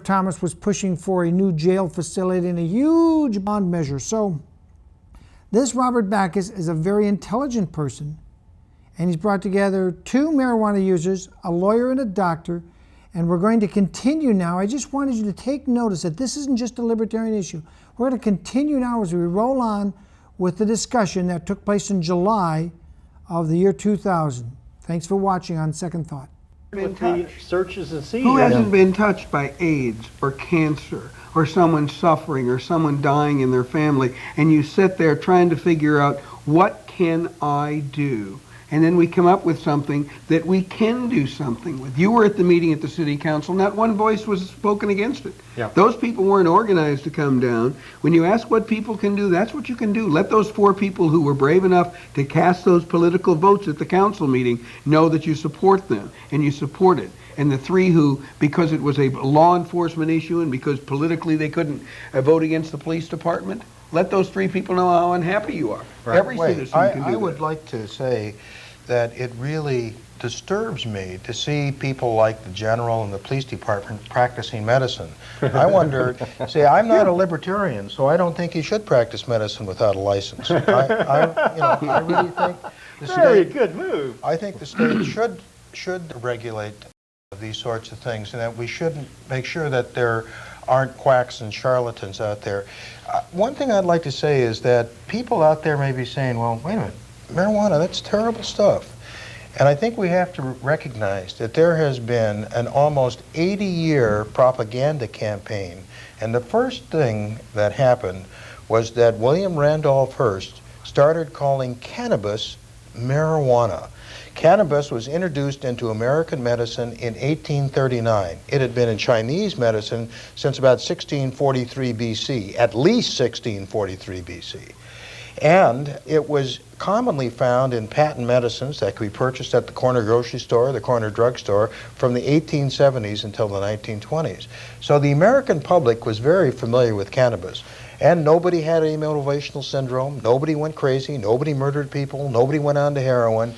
Thomas was pushing for a new jail facility and a huge bond measure. So this Robert Bakhaus is a very intelligent person, and he's brought together 2 marijuana users, a lawyer and a doctor, and we're going to continue now. I just wanted you to take notice that this isn't just a libertarian issue. We're going to continue now as we roll on with the discussion that took place in July of the year 2000. Thanks for watching on Second Thought. With the searches and seizures. Who hasn't been touched by AIDS or cancer or someone suffering or someone dying in their family, and you sit there trying to figure out, what can I do? And then we come up with something that we can do something with. You were at the meeting at the city council, not one voice was spoken against it. Yeah. Those people weren't organized to come down. When you ask what people can do, that's what you can do. Let those 4 people who were brave enough to cast those political votes at the council meeting know that you support them, and you support it. And the 3 who, because it was a law enforcement issue and because politically they couldn't vote against the police department, let those 3 people know how unhappy you are. Right. Every citizen can do I would like to say that it really disturbs me to see people like the general and the police department practicing medicine. I wonder, see, I'm not a libertarian, so I don't think you should practice medicine without a license. I really think the Very state, good move. I think the state should regulate these sorts of things, and that we shouldn't make sure that there aren't quacks and charlatans out there. One thing I'd like to say is that people out there may be saying, well, wait a minute, marijuana, that's terrible stuff. And I think we have to recognize that there has been an almost 80-year propaganda campaign. And the first thing that happened was that William Randolph Hearst started calling cannabis marijuana. Cannabis was introduced into American medicine in 1839. It had been in Chinese medicine since about 1643 BC, at least 1643 BC. And it was commonly found in patent medicines that could be purchased at the corner grocery store, the corner drugstore, from the 1870s until the 1920s. So the American public was very familiar with cannabis. And nobody had a motivational syndrome, nobody went crazy, nobody murdered people, nobody went on to heroin.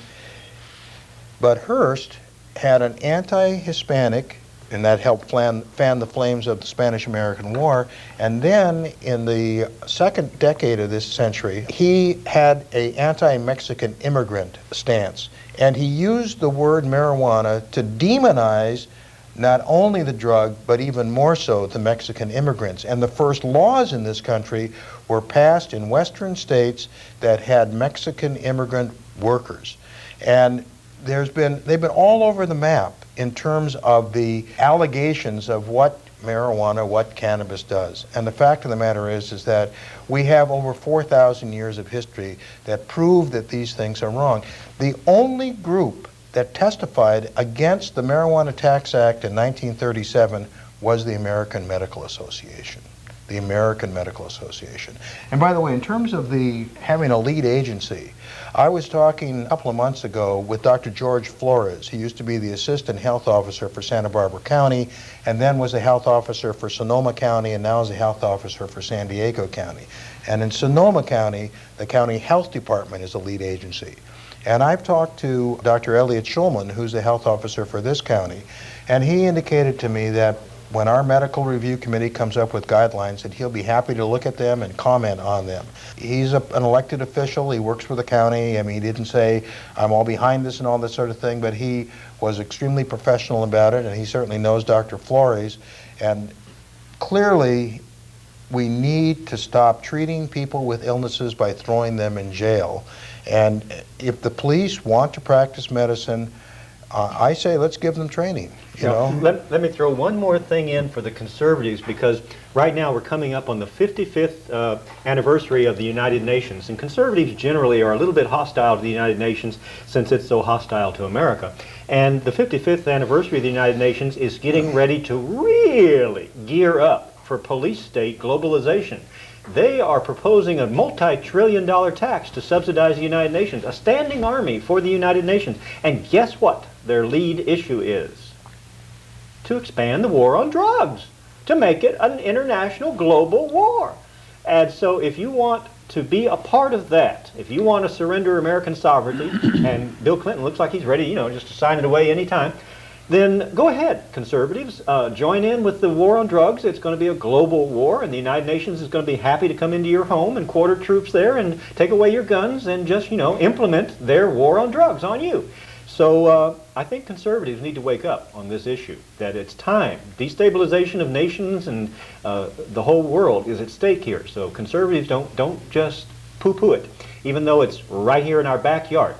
But Hearst had an anti-Hispanic, and that helped fan the flames of the Spanish-American War. And then in the second decade of this century, he had an anti-Mexican immigrant stance. And he used the word marijuana to demonize not only the drug, but even more so the Mexican immigrants. And the first laws in this country were passed in Western states that had Mexican immigrant workers. And they've been all over the map in terms of the allegations of what marijuana, what cannabis does. And the fact of the matter is that we have over 4,000 years of history that prove that these things are wrong. The only group that testified against the Marijuana Tax Act in 1937 was the American Medical Association. The American Medical Association. And by the way, in terms of having a lead agency, I was talking a couple of months ago with Dr. George Flores. He used to be the assistant health officer for Santa Barbara County, and then was the health officer for Sonoma County, and now is the health officer for San Diego County. And in Sonoma County, the county health department is the lead agency. And I've talked to Dr. Elliot Schulman, who's the health officer for this county, and he indicated to me that when our medical review committee comes up with guidelines, that he'll be happy to look at them and comment on them. He's an elected official. He works for the county. I mean, he didn't say, I'm all behind this and all this sort of thing, but he was extremely professional about it, and he certainly knows Dr. Flores. And clearly, we need to stop treating people with illnesses by throwing them in jail. And if the police want to practice medicine, I say let's give them training. You know? Let me throw one more thing in for the conservatives, because right now we're coming up on the 55th anniversary of the United Nations, and conservatives generally are a little bit hostile to the United Nations since it's so hostile to America. And the 55th anniversary of the United Nations is getting ready to really gear up for police state globalization. They are proposing a multi-trillion-dollar tax to subsidize the United Nations, a standing army for the United Nations. And guess what their lead issue is? To expand the war on drugs, to make it an international global war. And so if you want to be a part of that, if you want to surrender American sovereignty, and Bill Clinton looks like he's ready, just to sign it away anytime, then go ahead, conservatives. Join in with the war on drugs. It's going to be a global war, and the United Nations is going to be happy to come into your home and quarter troops there and take away your guns and just, implement their war on drugs on you. So I think conservatives need to wake up on this issue, that it's time. Destabilization of nations and the whole world is at stake here. So conservatives don't just poo-poo it, even though it's right here in our backyard.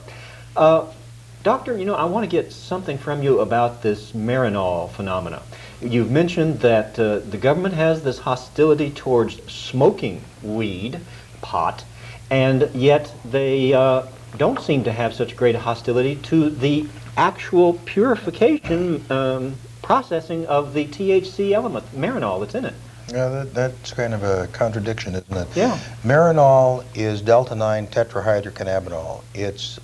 Doctor, I want to get something from you about this Marinol phenomena. You've mentioned that the government has this hostility towards smoking weed, pot, and yet they don't seem to have such great hostility to the actual purification processing of the THC element, Marinol, that's in it. Yeah, that's kind of a contradiction, isn't it? Yeah. Marinol is delta-9 tetrahydrocannabinol. It's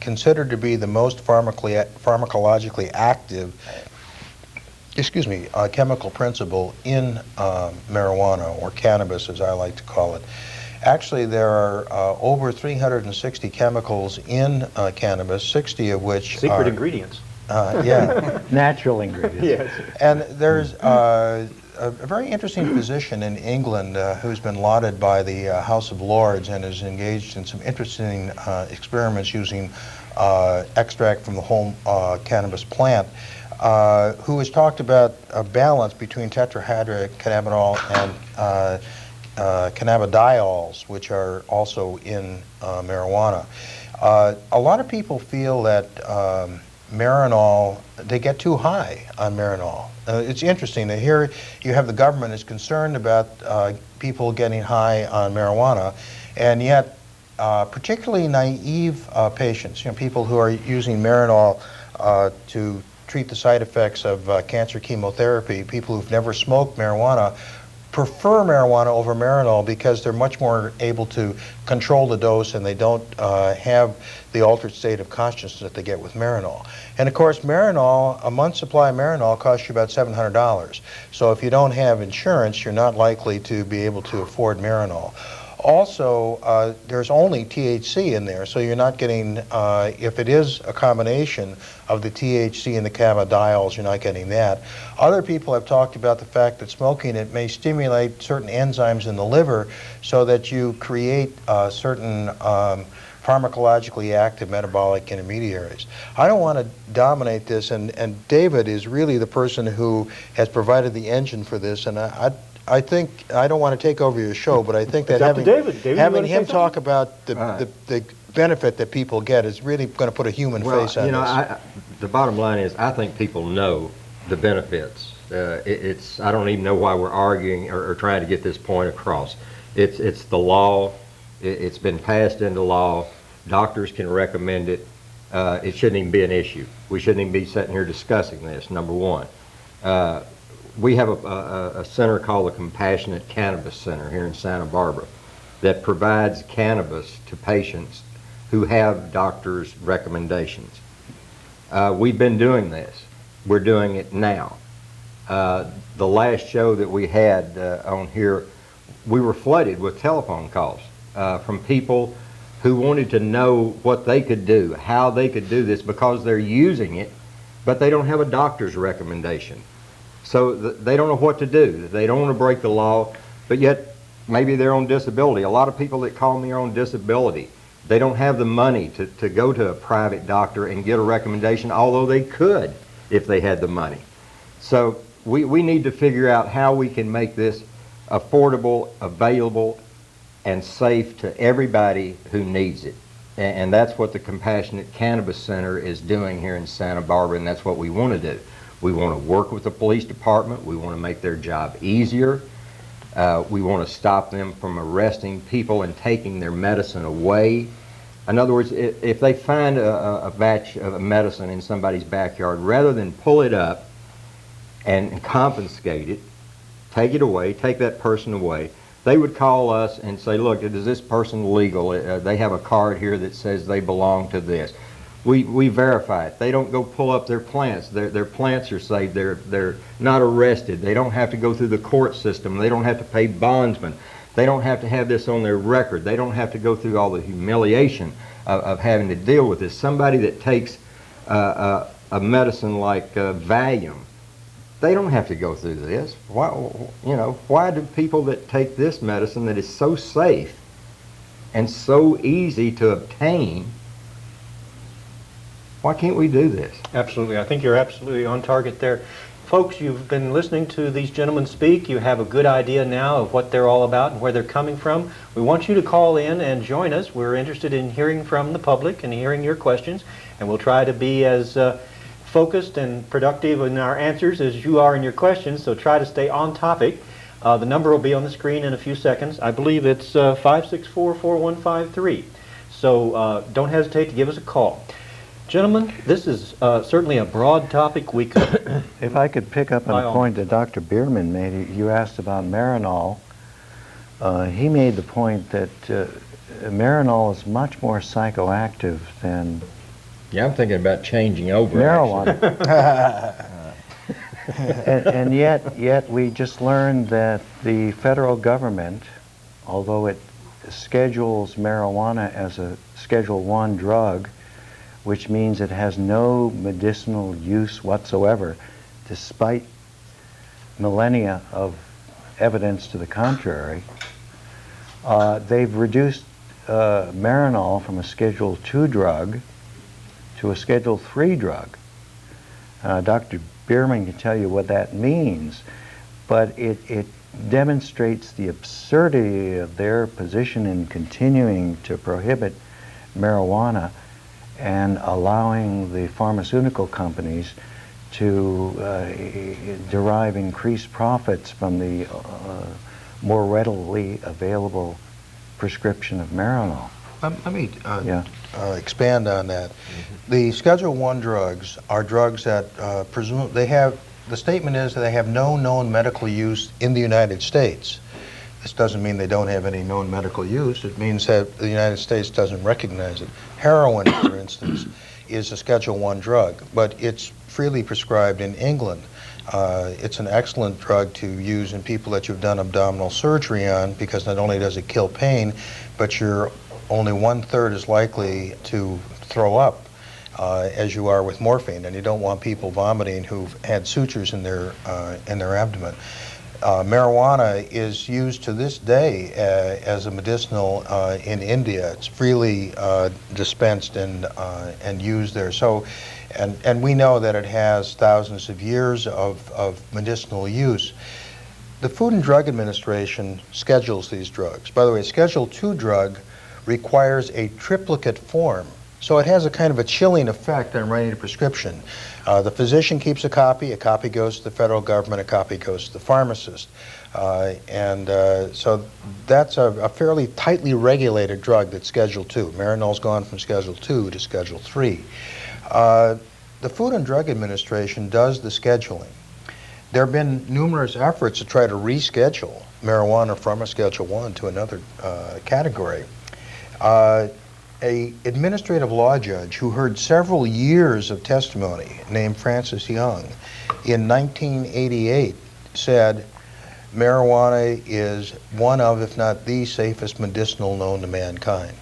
considered to be the most pharmacologically active, chemical principle in marijuana, or cannabis as I like to call it. Actually, there are over 360 chemicals in cannabis, 60 of which Secret are ingredients. Yeah. Natural ingredients. Yes. And there's a very interesting physician in England who's been lauded by the House of Lords and is engaged in some interesting experiments using extract from the whole cannabis plant, who has talked about a balance between tetrahydrocannabinol and cannabidiols, which are also in marijuana. A lot of people feel that Marinol, they get too high on Marinol. It's interesting that here you have the government is concerned about people getting high on marijuana, and yet particularly naive patients, people who are using Marinol to treat the side effects of cancer chemotherapy, people who've never smoked marijuana, prefer marijuana over Marinol because they're much more able to control the dose and they don't have the altered state of consciousness that they get with Marinol. And of course, Marinol, a month's supply of Marinol costs you about $700. So if you don't have insurance, you're not likely to be able to afford Marinol. Also, there's only THC in there, so you're not getting, if it is a combination of the THC and the cannabidiols, you're not getting that. Other people have talked about the fact that smoking it may stimulate certain enzymes in the liver so that you create certain pharmacologically active metabolic intermediaries. I don't want to dominate this, and David is really the person who has provided the engine for this, and I think, I don't want to take over your show, but I think that having him talk about the benefit that people get is really going to put a human face on this. The bottom line is, I think people know the benefits. I don't even know why we're arguing or trying to get this point across. It's the law. It's been passed into law. Doctors can recommend it. It shouldn't even be an issue. We shouldn't even be sitting here discussing this, number one. We have a center called the Compassionate Cannabis Center here in Santa Barbara that provides cannabis to patients who have doctors' recommendations. We've been doing this. We're doing it now. The last show that we had on here, we were flooded with telephone calls from people who wanted to know what they could do, how they could do this, because they're using it, but they don't have a doctor's recommendation. So they don't know what to do. They don't want to break the law, but yet maybe they're on disability. A lot of people that call me are on disability. They don't have the money to go to a private doctor and get a recommendation, although they could if they had the money. So we need to figure out how we can make this affordable, available, and safe to everybody who needs it. And that's what the Compassionate Cannabis Center is doing here in Santa Barbara, and that's what we want to do. We want to work with the police department. We want to make their job easier. We want to stop them from arresting people and taking their medicine away. In other words, if they find a batch of medicine in somebody's backyard, rather than pull it up and confiscate it, take it away, take that person away, they would call us and say, look, is this person legal? They have a card here that says they belong to this. We verify it. They don't go pull up their plants. Their plants are saved. They're not arrested. They don't have to go through the court system. They don't have to pay bondsmen. They don't have to have this on their record. They don't have to go through all the humiliation of having to deal with this. Somebody that takes a medicine like Valium, they don't have to go through this. Why do people that take this medicine that is so safe and so easy to obtain, why can't we do this? Absolutely. I think you're absolutely on target there. Folks, you've been listening to these gentlemen speak. You have a good idea now of what they're all about and where they're coming from. We want you to call in and join us. We're interested in hearing from the public and hearing your questions, and we'll try to be as focused and productive in our answers as you are in your questions, so try to stay on topic. The number will be on the screen in a few seconds. I believe it's 564-4153. So don't hesitate to give us a call. Gentlemen, this is certainly a broad topic. We could... If I could pick up on a point that Dr. Bearman made, you asked about Marinol. He made the point that Marinol is much more psychoactive than Yeah, I'm thinking about changing over. marijuana. and yet we just learned that the federal government, although it schedules marijuana as a Schedule I drug, which means it has no medicinal use whatsoever, despite millennia of evidence to the contrary, they've reduced Marinol from a Schedule II drug to a Schedule III drug. Dr. Bearman can tell you what that means, but it demonstrates the absurdity of their position in continuing to prohibit marijuana and allowing the pharmaceutical companies to derive increased profits from the more readily available prescription of Marinol. Let me Yeah. expand on that. The Schedule I drugs are drugs that the statement is that they have no known medical use in the United States. This doesn't mean they don't have any known medical use. It means that the United States doesn't recognize it. Heroin, for instance, is a Schedule I drug, but it's freely prescribed in England. It's an excellent drug to use in people that you've done abdominal surgery on, because not only does it kill pain, but you're only 1/3 as likely to throw up as you are with morphine, and you don't want people vomiting who've had sutures in their abdomen. Marijuana is used to this day as a medicinal in India. It's freely dispensed and used there. So, and we know that it has thousands of years of medicinal use. The Food and Drug Administration schedules these drugs. By the way, a Schedule II drug requires a triplicate form. So it has a kind of a chilling effect on writing a prescription. The physician keeps a copy goes to the federal government, a copy goes to the pharmacist. So that's a fairly tightly regulated drug that's Schedule II. Marinol's gone from Schedule II to Schedule III. The Food and Drug Administration does the scheduling. There have been numerous efforts to try to reschedule marijuana from a Schedule I to another category. An administrative law judge who heard several years of testimony, named Francis Young, in 1988 said marijuana is one of, if not the safest medicinal known to mankind.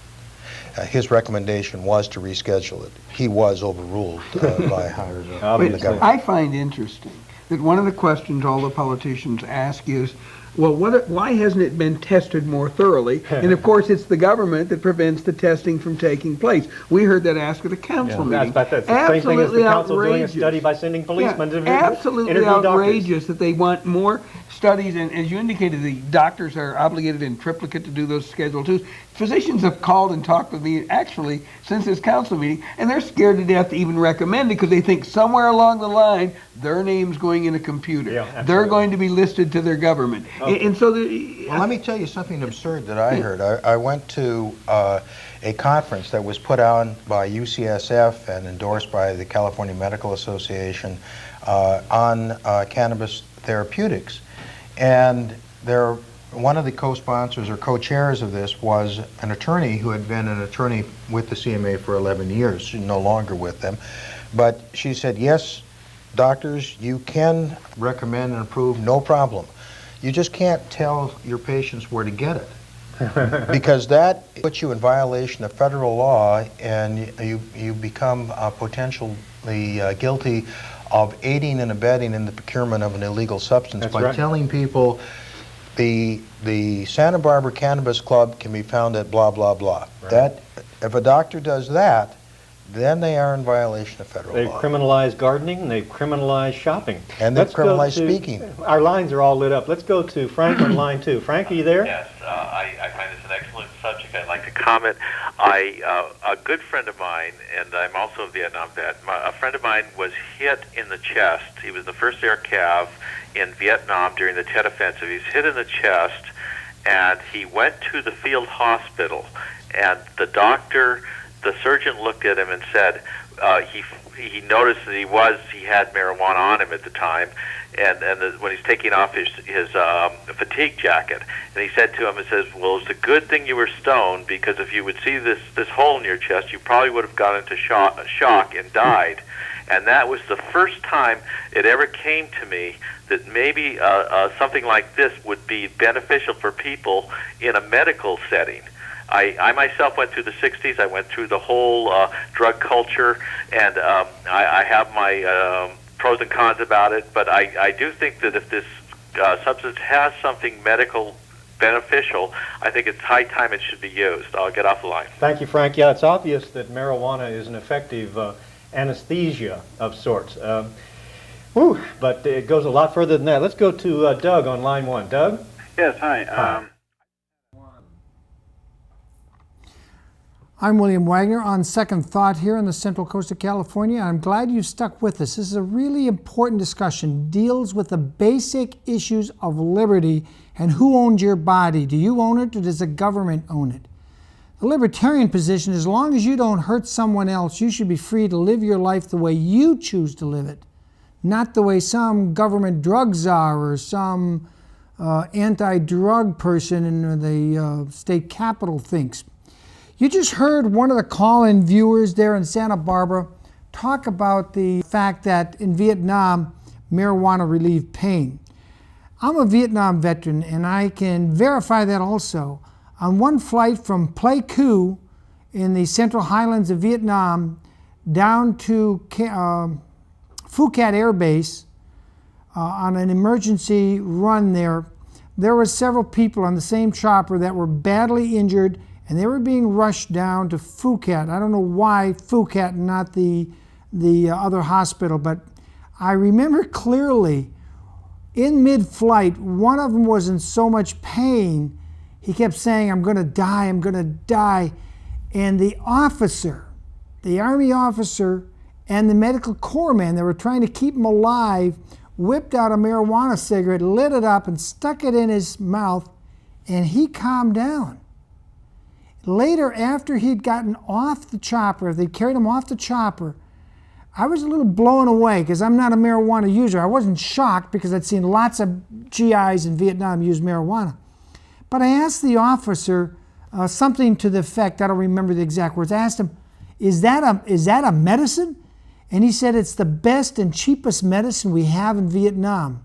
His recommendation was to reschedule it. He was overruled by higher government. I find interesting that one of the questions all the politicians ask is, well, why hasn't it been tested more thoroughly? And of course, it's the government that prevents the testing from taking place. We heard that asked at a council meeting. That's the same thing as the council doing a study by sending policemen to absolutely interview outrageous doctors. that they want more studies, and as you indicated, the doctors are obligated in triplicate to do those Schedule IIs. Physicians have called and talked with me actually since this council meeting, and they're scared to death to even recommend it because they think somewhere along the line their name's going in a computer. Yeah, they're going to be listed to their government. Okay. And so well, let me tell you something absurd that I heard. I went to a conference that was put on by UCSF and endorsed by the California Medical Association on cannabis therapeutics. And one of the co-sponsors or co-chairs of this was an attorney who had been an attorney with the CMA for 11 years. She's no longer with them. But she said, yes, doctors, you can recommend and approve, no problem. You just can't tell your patients where to get it. Because that puts you in violation of federal law, and you become a potential guilty of aiding and abetting in the procurement of an illegal substance That's by right. telling people the Santa Barbara Cannabis Club can be found at blah, blah, blah. Right. That, if a doctor does that, then they are in violation of federal They've law. criminalized gardening, and they've criminalized shopping. And they've Let's go criminalized to- speaking. Our lines are all lit up. Let's go to Frank on line 2. Frank, are you there? Yes, I find this an excellent subject. I'd like to comment. A good friend of mine, and I'm also a Vietnam vet, a friend of mine was hit in the chest. He was in the 1st Air Cav in Vietnam during the Tet Offensive. He's hit in the chest, and he went to the field hospital, and the surgeon looked at him and said, he noticed that he had marijuana on him at the time, and when he's taking off his fatigue jacket, and he said to him, well, it's a good thing you were stoned, because if you would see this hole in your chest, you probably would have gone into shock and died. And that was the first time it ever came to me that maybe something like this would be beneficial for people in a medical setting. I myself went through the 60s. I went through the whole drug culture, and I have my pros and cons about it, but I do think that if this substance has something medical beneficial, I think it's high time it should be used. I'll get off the line. Thank you, Frank. Yeah, it's obvious that marijuana is an effective anesthesia of sorts. But it goes a lot further than that. Let's go to Doug on line 1. Doug? Yes, hi. I'm William Wagener. On second thought here on the Central Coast of California, I'm glad you stuck with us. This is a really important discussion. Deals with the basic issues of liberty and who owns your body. Do you own it or does the government own it? The libertarian position, as long as you don't hurt someone else, you should be free to live your life the way you choose to live it, not the way some government drug czar or some anti-drug person in the state capitol thinks. You just heard one of the call-in viewers there in Santa Barbara talk about the fact that in Vietnam, marijuana relieved pain. I'm a Vietnam veteran, and I can verify that also. On one flight from Pleiku in the Central Highlands of Vietnam down to Phuket Air Base on an emergency run there were several people on the same chopper that were badly injured, and they were being rushed down to Phuket. I don't know why Phuket and not the other hospital, but I remember clearly in mid-flight, one of them was in so much pain, he kept saying, I'm gonna die, I'm gonna die. And the officer, the Army officer, and the medical corps man that were trying to keep him alive whipped out a marijuana cigarette, lit it up, and stuck it in his mouth, and he calmed down. Later, after he'd gotten off the chopper, they carried him off the chopper, I was a little blown away because I'm not a marijuana user. I wasn't shocked because I'd seen lots of GIs in Vietnam use marijuana. But I asked the officer something to the effect, I don't remember the exact words, I asked him, is that a medicine? And he said, it's the best and cheapest medicine we have in Vietnam.